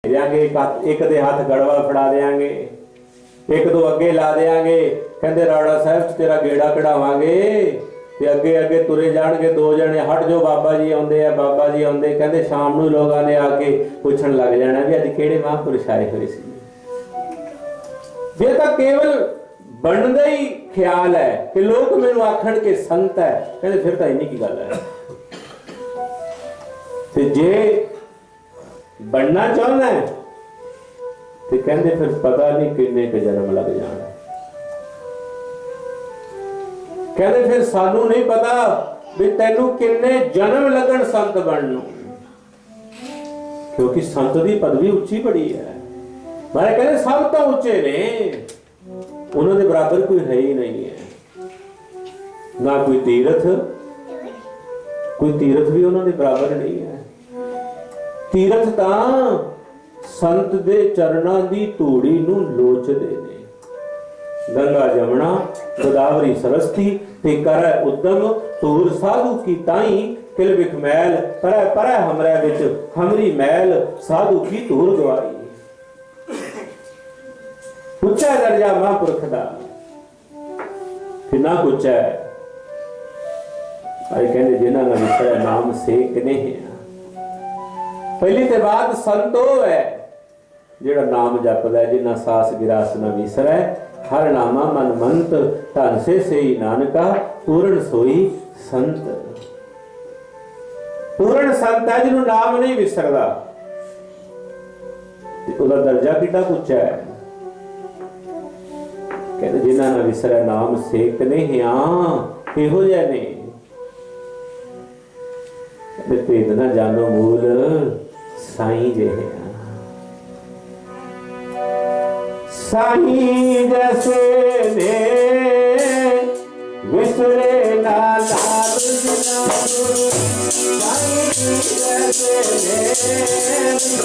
देंगे, एक दे हाथ गड़वा फड़ा देंगे, एक दो अगे ला देंगे, कहते राड़ा साहब तेरा गेड़ा कढ़ावांगे ते अगे अगे तुरे जाणगे दो जने, हट जो बाबा जी आउंदे आ, बाबा जी आउंदे। कहते शाम नूं लोगां ने आके पुछण लग जाना भी अज किहड़े महापुरुष आए हुए सी। ये तो केवल बनदा ही ख्याल है कि लोग मैनूं आखण के संत है, कहते फिर तो इन्नी की गल है। ते जे बनना चाहना है तो कहते फिर पता नहीं किन्ने के जन्म लग जाना। कहते फिर सानू नहीं पता भी तेनू किन्ने जन्म लगन संत बननू, क्योंकि संत की पदवी उच्ची बड़ी है। मारे कहते सब तो उच्चे ने, उन्होंने बराबर कोई है ही नहीं है। ना कोई तीर्थ भी उन्होंने बराबर नहीं है। तीर्थ तां संत दे चरणां दी धूड़ी नूं लोचदे ने। गंगा जमुना गोदावरी सरस्वती ते करे उद्दम तूर साधु की ताई किल बिख मैल परै परै हमरे विच हमरी मैल साधु की तूर गवाई। उच्चा दर्जा महापुरख दा किन्ना उच्चा है। अरे कहंदे जिन्हां दा विषय नाम सेक नहीं है। पहली ते बात संत ओ है जेड़ा नाम जपदा है, जिन्ना सास गिरास न विसरै, हर नामा मन मंत धन से ही नानका पूर्ण सोई संत। पूर्ण संत है जिन्हों नाम नहीं विसरदा, उसका दर्जा कितना उच्चा है। कहते जिन्हां न विसरै नाम सेक नहीं हाँ इहो जिहे ने। भेद ना जानो मूल साईं जे साईं जैसे ने विसरे ना नाम साईं जैसे ने विसरे ना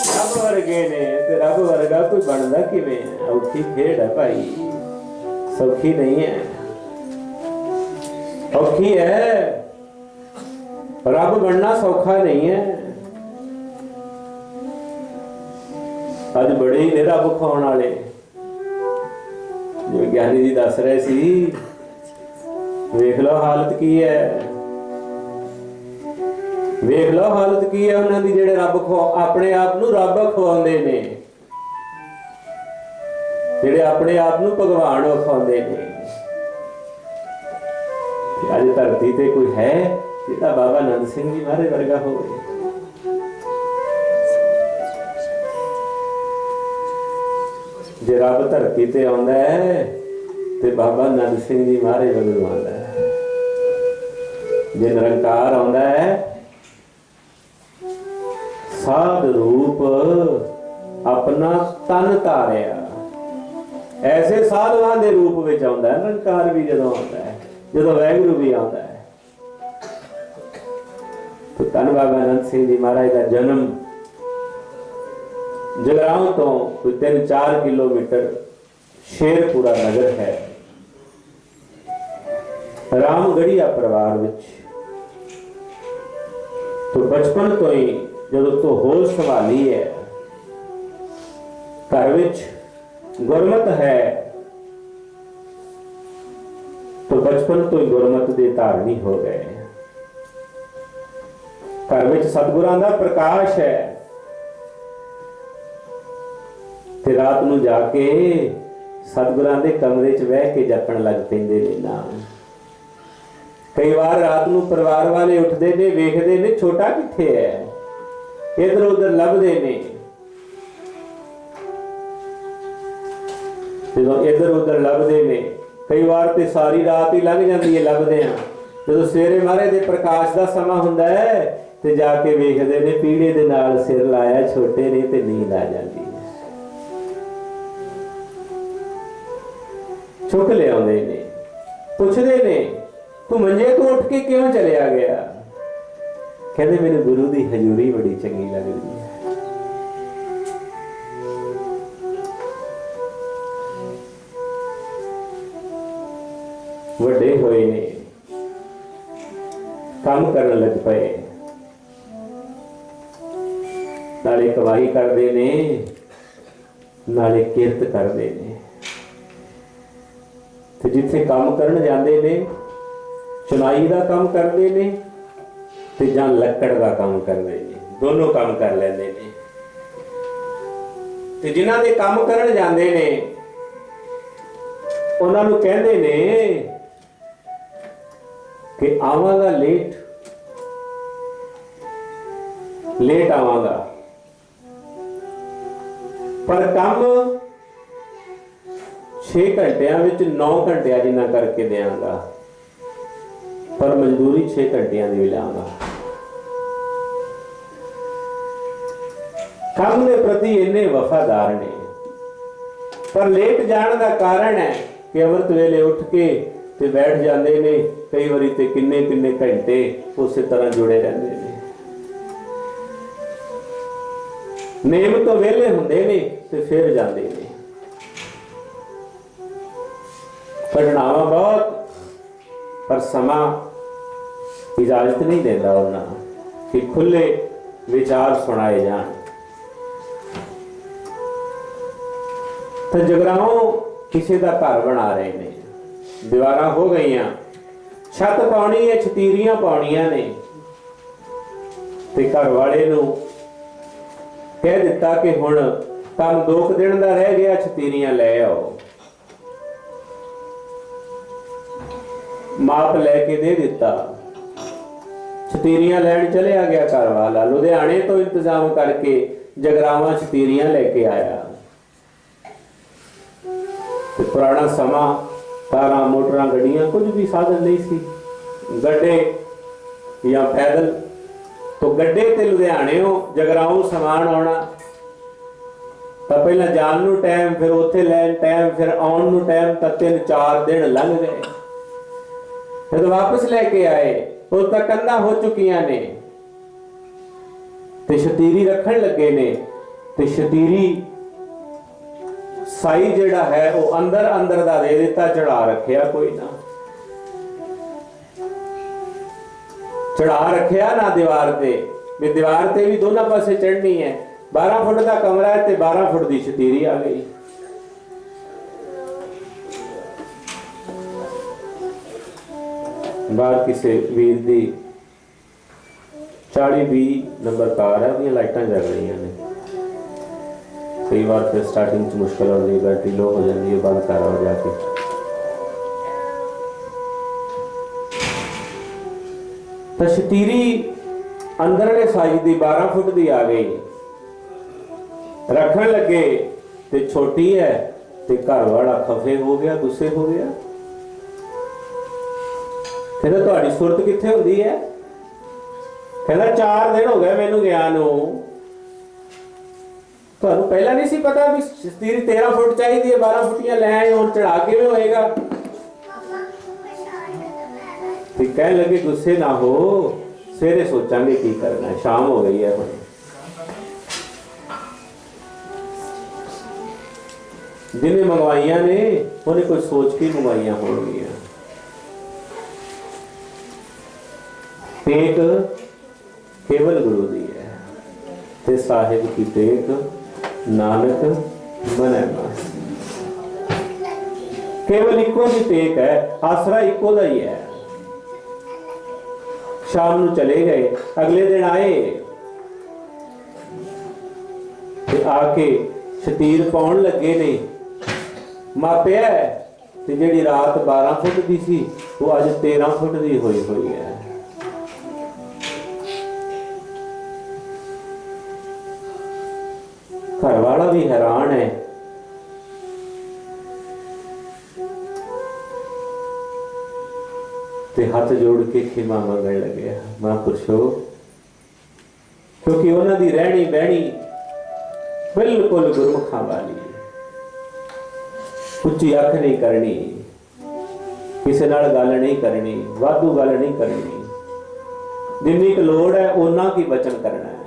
रब वर्गे ने ते रब वर्गा कोई बनदा किवें है। औखी खेड़ है भाई, सौखी नहीं है, औखी है। रब बनना सौखा नहीं है। अज बड़े ही ने रब खाने वाले, जो ज्ञानी जी दस रहे सी, वेख लो हालत की है, वेख लो हालत की है उन्होंने दी। जेड़े रब अपने आप नूं रब खवाउंदे ने, जेड़े अपने आप नूं भगवान खवाउंदे ने। अज धरती ते कोई है जिहदा बाबा नंद सिंह जी महाराज वर्गा होवे? जे रब धरती ते आउंदा है ते बाबा नंद सिंह जी महाराज वर्गा आउंदा है। जे निरंकार आउंदा है साध रूप अपना तन धारिया, ऐसे साधुआं दे रूप विच आउंदा है निरंकार भी। जदों आउंदा है, जदों वैगुरू भी आउंदा है। तो धन बाबा नंद सिंह जी महाराज का जन्म जगराओं तो कोई 3-4 किलोमीटर शेरपुरा नगर है। ਰਾਮਗੜੀਆ ਪਰਿਵਾਰ ਵਿੱਚ तो बचपन तो ही जो तो होश संभाली है, घर विच गुरमत है, तो बचपन तो ही गुरमत दे धारणी हो गए। घर विच सतगुरां दा प्रकाश है, ते रात नूं जाके सतगुरां दे कमरे च बह के जपण लग पैंदे ने नाम। कई बार रात नूं परिवार वाले उठते ने, वेखते ने छोटा किथे है, इधर उधर लभदे ने। जो इधर उधर लभदे ने, कई बार तो सारी रात ही लग जाती है लभदे हैं। जो सवेरे महाराज दे प्रकाश का समा हुंदा है ते जाके वेखदे ने पीड़े दे नाल सिर लाया छोटे ने ते नींद आ जाती है। चुक ले आउंदे ने, पुछदे ने तू मंजे तो उठ के क्यों चलिया गया? कहते मेरे गुरु की हजूरी बड़ी चंगी लगती है। वड्डे होए ने, काम करन लग पए, नाले कमाई करते ने, नाले किरत करते ने। ते जिथे काम करन जाते ने, चुनाई का काम करते ने ते जां लकड़ का काम करते ने, दोनों काम कर लेंदे ने। ते जिन्हां दे काम करन जांदे ने उन्हां नूं कहंदे ने कि आवांगा लेट आवांगा, पर काम 6 घंटियां विच 9 घंटिया जिन्ना करके देंगा, पर मजदूरी 6 घंटिया की लांगा। काम के प्रति इन्ने वफादार ने, पर लेट जाने का कारण है कि अमृत वेले उठ के ते बैठ जाते ने, कई बारी ते किन्ने किन्ने घंटे उस तरह जुड़े रहते हैं। नेम तो वेले हुंदे ने ते फिर जाते ने। पढ़नावा बहुत, पर समा इजाजत नहीं देता उन्हें कि खुले विचार सुनाए जान। तो जगराओं किसी का घर बना रहे ने, दीवार हो गई, छत पाउणी है, छतीरियां पाउणियां ने, ते घर वाले नूं कह दिता कि हुण काम 2 दिन का रह गया, छतीरियां ले आओ। माप लैके दे दिता, छतीरियां लैन चलिया गया घर वाला। लुधियाने तो इंतजाम करके जगरावां छतीरियां लेके आया। तो पुराना समा, कारां मोटरां गड्डियां कुछ भी साधन नहीं सी, गड्डे या पैदल। तो गड्डे ते लुधियाणेओं जगराओं समान आउणा, तो पहला जान नूं टाइम, फिर उत्थे लैन टाइम, फिर आउण नूं टाइम, तो 3-4 दिन लंघ गए। जब वापस लेके आए उस तक कंधा हो चुकियां ने, ते शतीरी रखन लगे ने। ते शतीरी साई जेड़ा है वो अंदर अंदर दा दे दिता, चढ़ा रखिया कोई ना, चढ़ा रखिया ना दीवार ते, भी दीवार ते भी दोनों पासे चढ़नी है। 12 फुट का कमरा है ते 12 फुट की शतीरी आ गई। बाहर किसी वीर की 40-20 नंबर कार है, वो लाइटां जग रही ने। कई बार फिर स्टार्टिंग च मुश्किल होती है, बैटरी लो हो जाती है, बंद कर हो जाके। तो शतीरी अंदरले साइज की 12 फुट की आ गई, रखन लगे ते छोटी है, ते घर वाला खफे हो गया, गुस्से हो गया। कहता तुहाडी सुरत कित्थे हुंदी है? कहता 4 दिन हो गए मैनू गया नूं, तुहानू पहला नहीं सी पता भी शतीरी 13 फुट चाहिए है, 12 फुटियां ले आए और चढ़ा किवें होएगा? ते कहने लगे गुस्से ना हो, सवेरे सोचांगे की करना है, शाम हो गई है। हुण जिन्हें मंगवाइया ने उन्हें कुछ सोच के मंगवाइया होणगियां। टेक केवल गुरु दी है, ते साहिब की टेक नानक मनै मास। केवल इको की टेक है, आसरा इको दा ही है। शाम नूं चले गए, अगले दिन आए ते आके शतीर पाउण लगे ने, मापिया ते जिहड़ी रात 12 फुट दी सी वो अज 13 फुट दी होई हुई है। घर वाला भी हैरान है। ते हाथ जोड़ के खिमा मंगण लगे, महापुरुषो, क्योंकि उन्हां दी रहनी बहनी बिल्कुल गुरमुखां वाली, उच्ची अख नहीं करनी, किसी नाल गल नहीं करनी, वाधू गल नहीं करनी, जिन्नी क लोड़ है उन्ना की वचन करना है।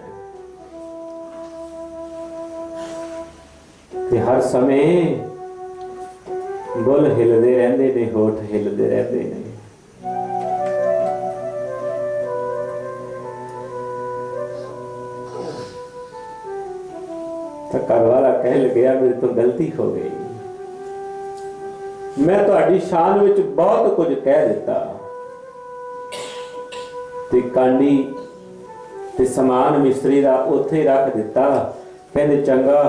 ते हर समय बुल हिलदे रहंदे ने, होठ हिलदे रहंदे ने। तो घर वाला कह लग्या, मेरे तो गलती हो गई, मैं तुहाडी शान विच बहुत कुछ कह दिता, ते कांडी ते समान मिस्त्री दा उत्थे रख दिता। कहंदे चंगा,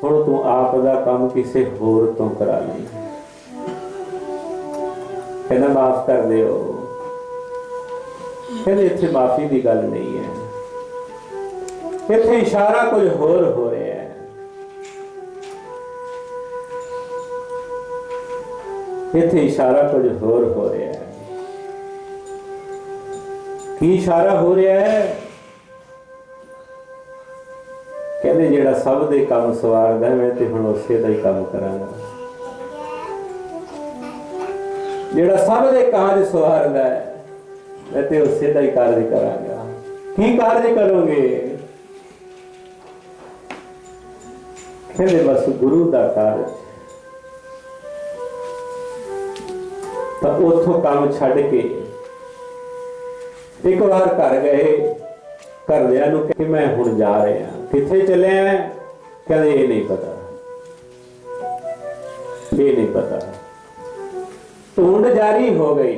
हुण तू आप दा काम किसी होर तो करा ले। कहना माफ कर दिओ। कहंदे इत्थे माफी की गल नहीं है, इत्थे इशारा कुछ होर हो रहा है। इत्थे इशारा कुछ होर हो रहा है। की इशारा हो रहा है? कहते जेड़ा सब दे काम सवारदा, मैं ते हुण उसे दा ही काम करांगा। जेड़ा सब दे कारज सवारदा है, मैं ते उसे दा ही कारज करांगा। की कारज करोगे? कहते बस गुरु दा कारज। तो उथों काम छड्ड के एक बार घर गए, घरदियां नूं कि मैं हुण जा रहा, किथे चले? कहते ये नहीं पता, ये नहीं पता। ढूंढ जारी हो गई,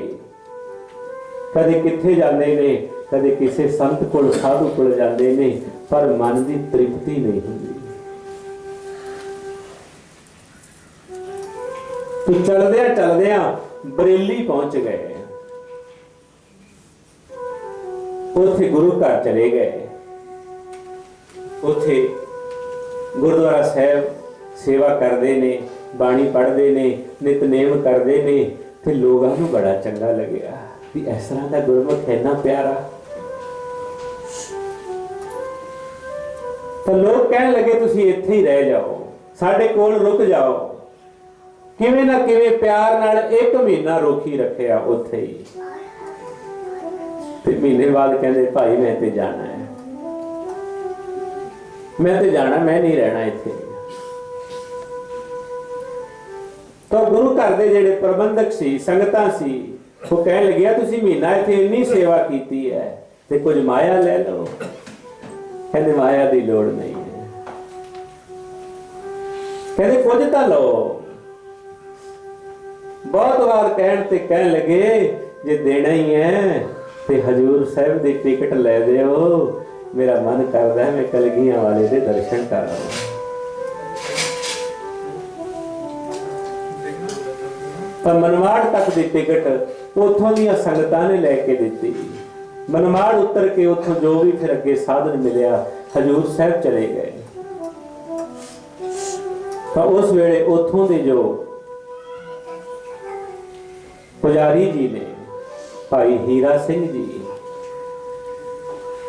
कदे किथे जाते ने, कदे किसी संत कोल साधु कोल जाते ने, पर मन की तृप्ति नहीं होती। तो चलदे चलदे बरेली पहुंच गए, उथे गुरु घर चले गए। उथे गुरुद्वारा साहब सेवा करते ने, बाणी पढ़ते ने, नितनेम करते ने, ते लोगों को बड़ा चंगा लग्या भी इस तरह का गुरमुख इन्ना प्यारा। तो लोग कहने लगे तुसी इत्थे ही रह जाओ, साडे कोल रुक जाओ। किवें ना किवें प्यार नाल 1 महीना रोकी रखिया उत्थे ही। ते महीने बाद कहते भाई मैं ते जाना है, मैं ते जाना, मैं नहीं रहना इत्थे। तो गुरु घर दे जेड़े प्रबंधक सी, संगतां सी, वो कहन लगिया तुसी महीना इत्थे इन्नी सेवा कीती है ते कुछ माया ले लो। कहते माया की लोड़ नहीं है। कहते कुछ तां लो। बहुत बार कहन लगे जे देना ही है ते हजूर साहब की टिकट ले दिओ, मेरा मन करता है मैं कलगियां वाले दे दर्शन कर लवां। तो मनमाड़ तक की टिकट उथों दी संगतां ने लैके दिती। मनमाड़ उतर के उथों जो भी फिर अगे साधन मिलिया, हजूर साहब चले गए। तो उस वेले उथों दे जो पुजारी जी ने, भाई हीरा सिंह जी,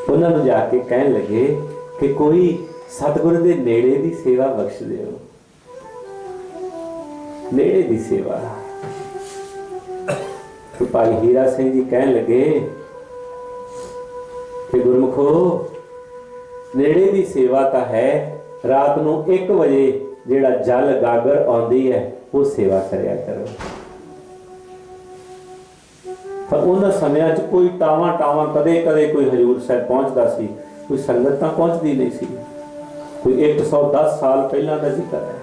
उन्होंने जाके कहन लगे कि कोई सतगुरु के नेड़े की सेवा बख्श दिओ, नेड़े की सेवा। तो भाई हीरा सिंह जी कहन लगे कि गुरमुखो नेड़े की सेवा तो है, रात को 1 बजे जेड़ा जल गागर आउंदी है वो सेवा करया करो। पर उन्होंने समय कोई टावां टावां कदे कदे कोई हजूर साहब पहुँचता सी, कोई संगत तां पहुँचती नहीं सी। कोई 110 साल पहला का जिक्र है,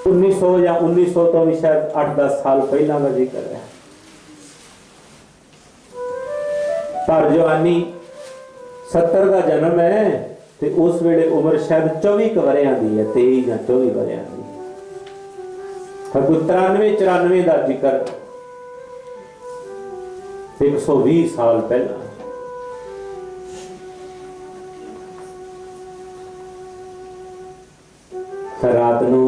1900 या 1900 तो भी शायद 8-10 साल पहला का जिक्र है। पर जवानी 70 का जन्म है तो उस वेले उम्र शायद 24 वरियां दी है, 23 या 24 वरियां दी। कोई 93-94 का जिक्र 120 साल पहला। रात नू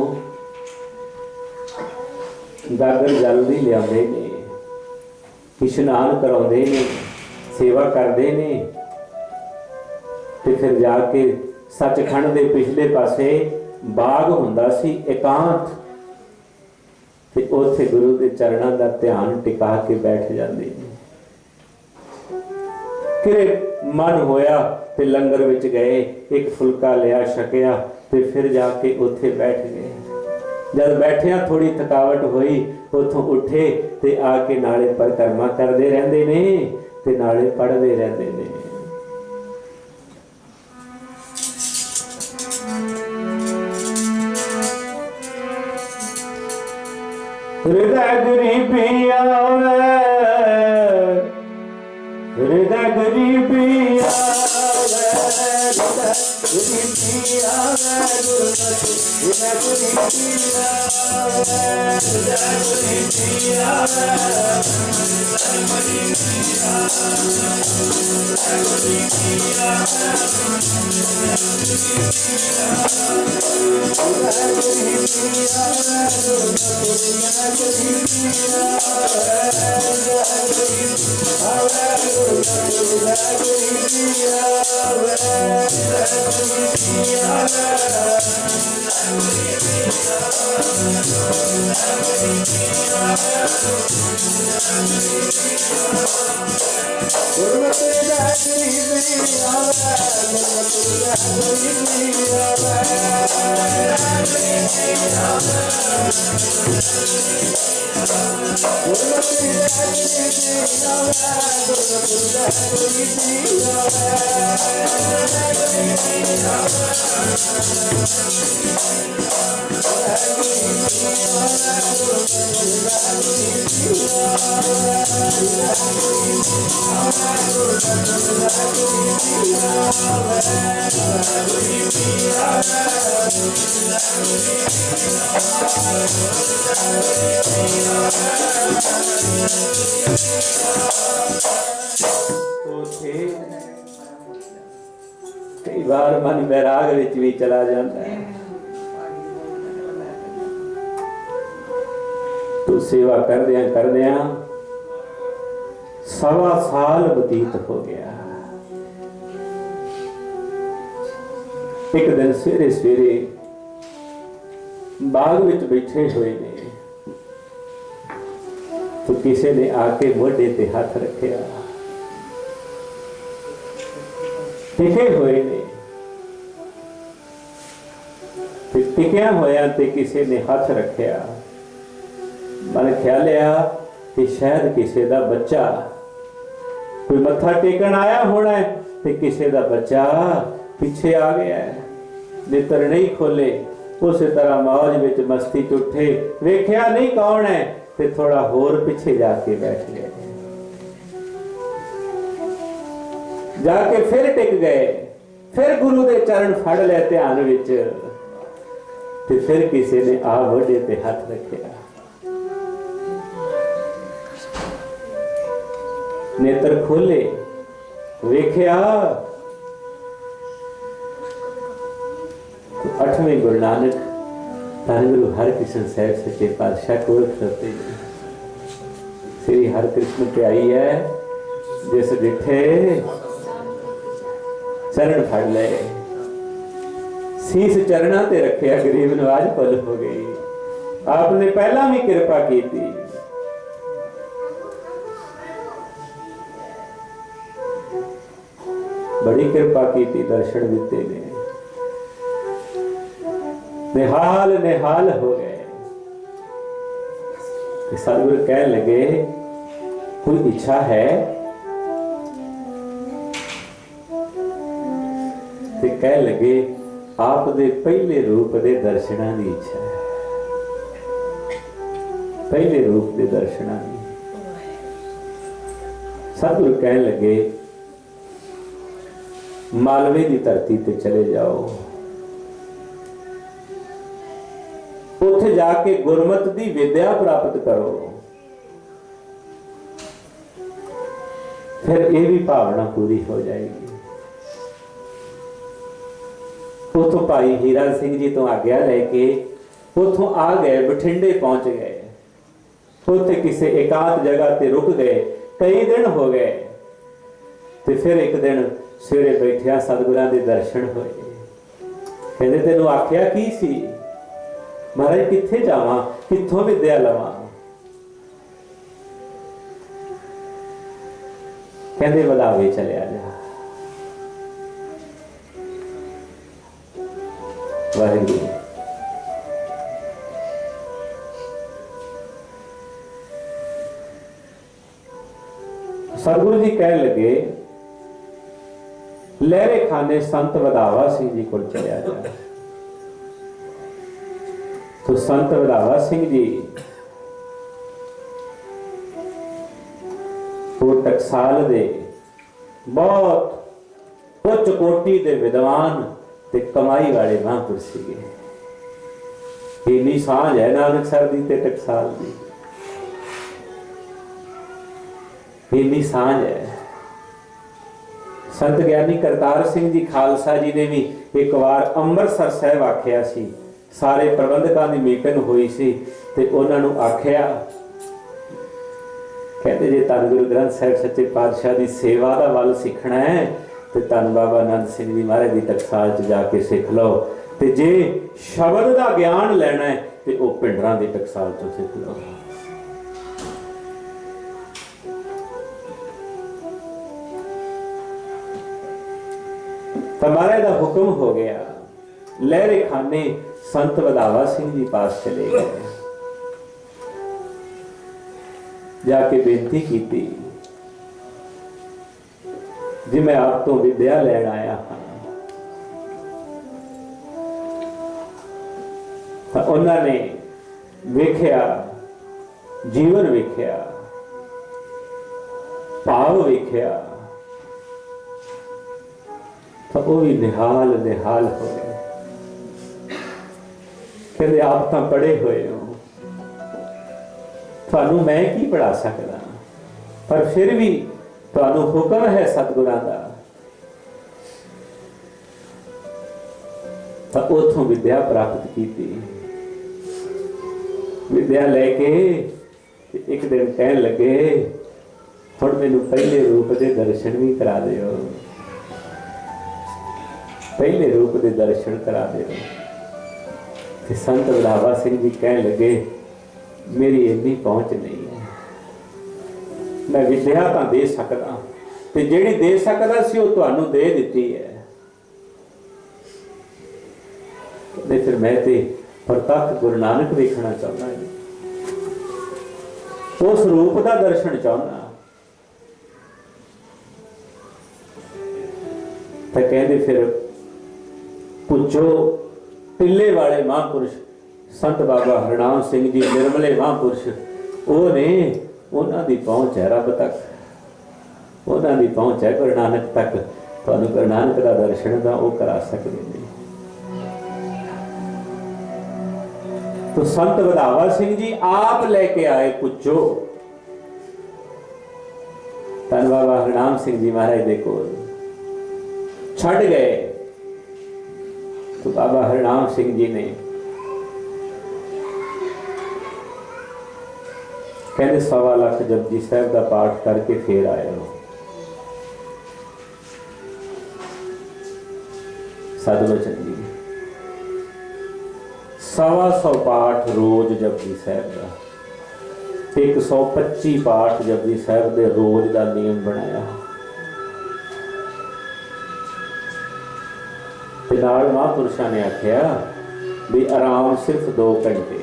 गागर जल भी लियाते ने, इशनान कराते ने, सेवा करते ने, ते फिर जाके सचखंड के पिछले पासे बाग हुंदा सी एकांत, ते उत्थे गुरु के चरणों का ध्यान टिका के बैठ जाते हैं। कि मन होया ते लंगर विच गए, एक फुलका लिया छकिया ते फिर जाके उत्थे बैठ गए। जब बैठिया थोड़ी थकावट हुई, उथों उठे ते आके नाले परिक्रमा करते रहते ने ते नाले पढ़ते रहते ने। हृदय गरीबी आवे, हृदय गरीबी आवे, गरीबी आवे, हृदय गरीबी आवे, हृदय गरीबी आवे, हृदय गरीबी कई बार मन बैराग विच भी चला जाता है। तो सेवा करदियां 1.25 साल बतीत हो गया। एक दिन सवेरे सवेरे बाग विच बैठे हुए ने, तो किसी ने आके मोढे ते हाथ रखिया। टिके हुए ने, टिकिया होया ते किसी ने हाथ रखिया। मन ख्यालिया कि शायद किसी का बच्चा कोई मत्था टेकन आया होना है, ते किसी का बच्चा पीछे आ गया है। नेत्र नहीं खोले, उस तरह मौज विच मस्ती च उठे, वेख्या नहीं कौन है, ते थोड़ा होर पीछे जाके बैठ गए। जाके फिर टिक गए, फिर गुरु के चरण फड़ ले ध्यान विच, ते फिर किसी ने आ मोढे ते हाथ रखिया। नेत्र खोले, वेख्या तो 8वें गुरु नानक धन गुरु हरकृष्ण साहिब सच्चे पातशाह कोल खड़ोते श्री हरकृष्ण प्याई है, जिस डिठे चरण फड़ ले, शीस चरणा ते रखिया, गरीब नवाज पल हो गई। आपने पहला भी कृपा की थी, बड़ी कृपा की थी, दर्शन दिते ने, निहाल निहाल हो गए। सतगुरु कह लगे कोई इच्छा है? ते कह लगे आप दे पहले रूप दे दर्शना की इच्छा है, पहले रूप दे दर्शना की। सतगुरु कह लगे मालवे की धरती ते चले जाओ, उत्थे जाके गुरमत की विद्या प्राप्त करो, फिर ये भी भावना पूरी हो जाएगी। उतों भाई हीरा सिंह जी तो आज्ञा लेके उतों आ गए, बठिंडे पहुंच गए। उत्थे किसी एकांत जगह ते रुक गए, कई दिन हो गए। ते फिर एक दिन सवेरे बैठिया सतगुरां दे दर्शन होए। कहते तेनू आख्या की सी? महाराज कित्थे जावां, कित्थों विद्या लवां? कहते वधावे चलिया जा। वाहिगुरू सतगुरु जी कह लगे लहरे खाने संत वधावा सिंह जी को चलिया जाए। तो संत वधावा सिंह जी वो टकसाल दे बहुत उच्च कोटि दे विद्वान ते कमाई वाले महापुरुष सीगे। इन्नी सांझ है नानकसर दी ते टकसाल दी, इन्नी सांझ है। संत ज्ञानी करतार सिंह जी खालसा जी ने भी एक बार अंम੍ਰਿਤਸਰ साहब आख्या सी, सारे प्रबंधकों की मीटिंग हुई सी ते उन्हां नूं आख्या, कहते जे धन गुरु ग्रंथ साहिब सच्चे पातशाह की सेवा का वल सीखना है तो धन बाबा आनंद सिंह जी महाराज की टकसाल च जाके सीख लो, ते जे शब्द का ज्ञान लेना है तो वह पिंडरां की टकसाल चों सीख लो। तो महाराज का हुक्म हो गया, लहरे खाने संत वधावा सिंह जी पास चले गए, जाके बेनती की जी मैं आप तो विद्या लैन आया हाँ। तो उन्होंने वेख्या, जीवन वेख्या, भाव वेख्या, तो वो भी निहाल निहाल हो गए। कहते आप तो पढ़े हुए हो, थानू मैं की पढ़ा सकता, पर फिर भी थानू हुक्म है सतगुरां दा, तो उथों विद्या प्राप्त की। विद्या लेके एक दिन कह लगे हुण मैनू पहले रूप के दर्शन भी करा दिओ, पहले रूप के दर्शन करा दिओ। संत वधावा सिंह जी कह लगे मेरी इन्नी पहुंच नहीं है, मैं विद्या तो दे सकदा, ते जिहड़ी दे सकदा सी वो तुहानू दे दित्ती है, ते फिर मैं ते प्रतख गुरु नानक देखना चाहना है, उस रूप का दर्शन चाहना। तो कहते फिर पुछो टिल्ले वाले महापुरुष संत बाबा हरनाम सिंह जी निर्मले महापुरुष, वो ने उन्हां दी पहुंच है रब तक, उन्हां दी पहुंच है गुरु नानक तक, तुहानू गुरु नानक दा दर्शन दा वो करा सकदे ने। तो संत वधावा सिंह जी आप लेके आए, पुछो धन बाबा हरनाम सिंह जी महाराज दे कोल छड़ गए। तो बाबा हरनाम सिंह जी ने कहते 1.25 लाख जपजी साहब का पाठ करके फिर आए हो। साधुवचन जी 125 पाठ रोज जपजी साहब का, 125 पाठ जपजी साहब के रोज का नियम बनाया। महापुरुषों ने आख्या भी आराम सिर्फ 2 घंटे,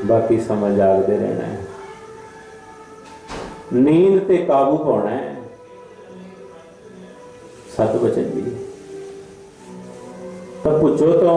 बाकी समय जागते रहना है। नींद ते काबू पाना है। सत बचन जी तो पुछो तो